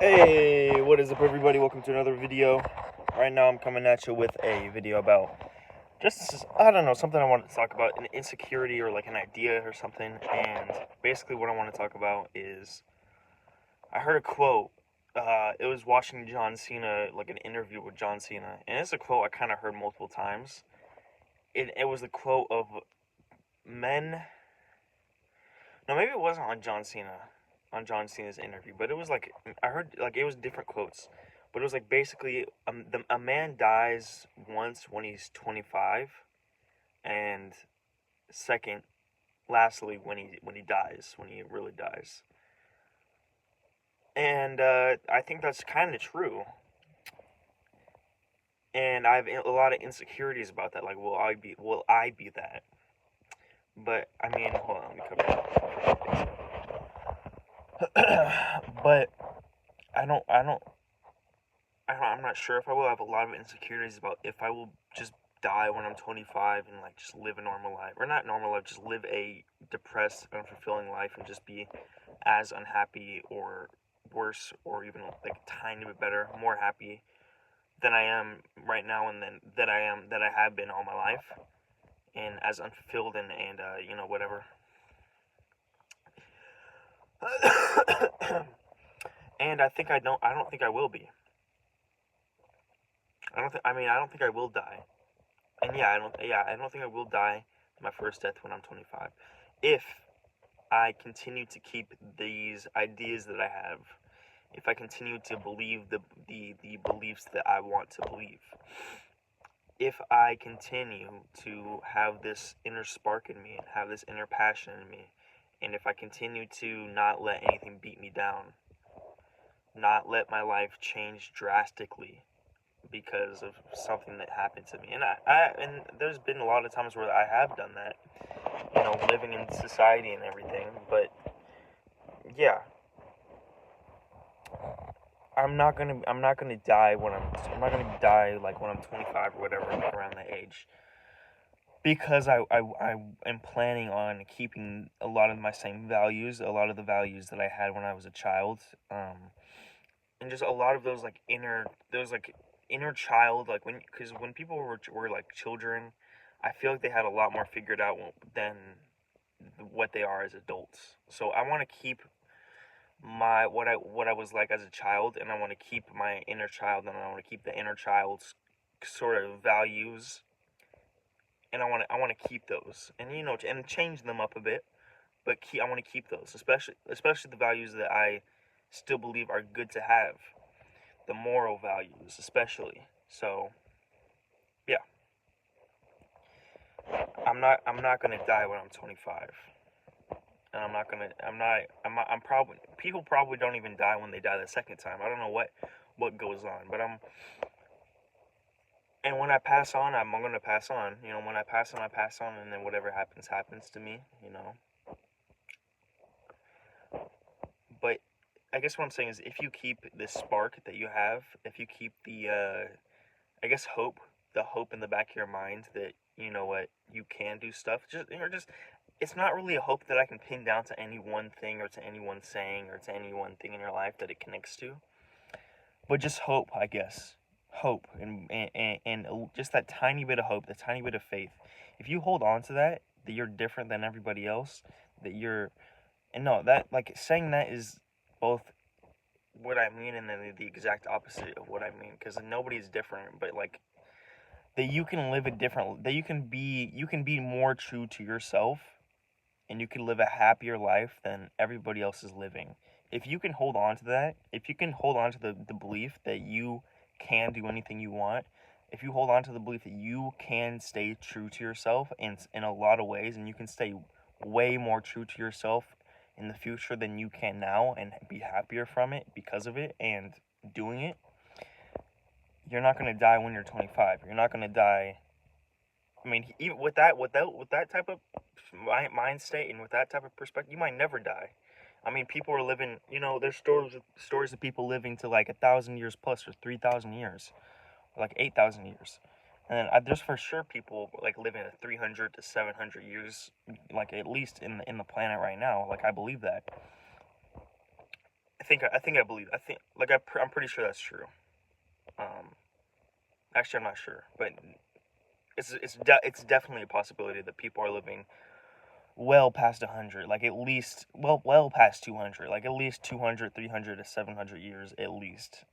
Hey, what is up everybody? Welcome to another video. Right now I'm coming at you with a video about I don't know, something I wanted to talk about, an insecurity or like an idea or something. And basically what I want to talk about is, I heard a quote. It was watching John Cena, like an interview with John Cena. And it's a quote I kind of heard multiple times. It was the quote of men. No, maybe it wasn't on John Cena's interview, but it was like, I heard like it was different quotes, but it was like basically a man dies once when he's 25, and second, lastly when he dies, when he really dies. And I think that's kind of true. And I have a lot of insecurities about that. Like, will I be that? But I mean, hold on, let me cover that. But I'm not sure if I will. I have a lot of insecurities about if I will just die when I'm 25 and like just live a normal life, or not normal life, just live a depressed, unfulfilling life and just be as unhappy or worse, or even like a tiny bit better, more happy than I am right now, and then that I have been all my life, and as unfulfilled and whatever. And I don't think I will be. I don't think I will die. And I don't think I will die my first death when I'm 25. If I continue to keep these ideas that I have, if I continue to believe the beliefs that I want to believe, if I continue to have this inner spark in me and have this inner passion in me, and if I continue to not let anything beat me down, not let my life change drastically because of something that happened to me. And there's been a lot of times where I have done that, living in society and everything. But yeah, I'm not gonna die I'm not gonna die like when I'm 25 or whatever, like around that age, because I am planning on keeping a lot of my same values, a lot of the values that I had when I was a child, and just a lot of those like inner child, like because when people were like children, I feel like they had a lot more figured out than what they are as adults. So I want to keep what I was like as a child, and I want to keep my inner child, and I want to keep the inner child's sort of values, and I want to keep those, and and change them up a bit, but I want to keep those, especially the values that I still believe are good to have, the moral values especially. So yeah, I'm not gonna die when I'm 25, and I'm probably, people probably don't even die when they die the second time. I don't know what goes on, but and when I pass on, I'm gonna pass on. When I pass on, and then whatever happens to me. But I guess what I'm saying is, if you keep this spark that you have, if you keep I guess the hope in the back of your mind that you can do stuff. Just it's not really a hope that I can pin down to any one thing, or to any one saying, or to any one thing in your life that it connects to, but just hope, I guess. Hope, and just that tiny bit of hope, that tiny bit of faith. If you hold on to that you're different than everybody else, that you're, and no, that, like, saying that is both what I mean and then the exact opposite of what I mean, because nobody's different, but like, that you can live a different, that you can be more true to yourself, and you can live a happier life than everybody else is living. If you can hold on to that, if you can hold on to the belief that you can do anything you want, if you hold on to the belief that you can stay true to yourself in a lot of ways, and you can stay way more true to yourself in the future than you can now, and be happier from it because of it and doing it, you're not going to die when you're 25. You're not going to die. I mean, even with that type of mind state, and with that type of perspective, you might never die. I mean, people are living. There's stories of people living to like 1,000 years plus, or 3,000 years, or like 8,000 years, and then there's for sure people like living at 300 to 700 years, like at least in the planet right now. Like, I believe that. I believe. I'm pretty sure that's true. Um, Actually, I'm not sure, but it's definitely a possibility that people are living well past 100, like at least well past 200, like at least 200, 300 to 700 years at least.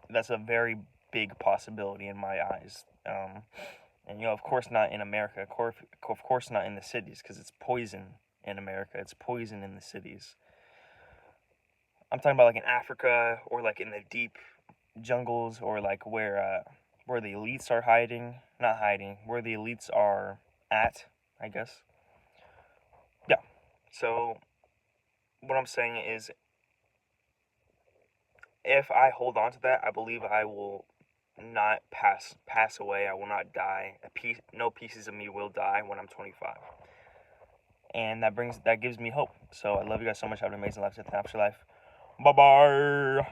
That's a very big possibility in my eyes. And of course not in America. Of course not in the cities, because it's poison in America. It's poison in the cities. I'm talking about like in Africa, or like in the deep jungles, or like where the elites are hiding, not hiding, where the elites are at, I guess. Yeah. So what I'm saying is, if I hold on to that, I believe I will not pass away. I will not die. No pieces of me will die when I'm 25. And that gives me hope. So I love you guys so much. Have an amazing life. After life. Bye bye.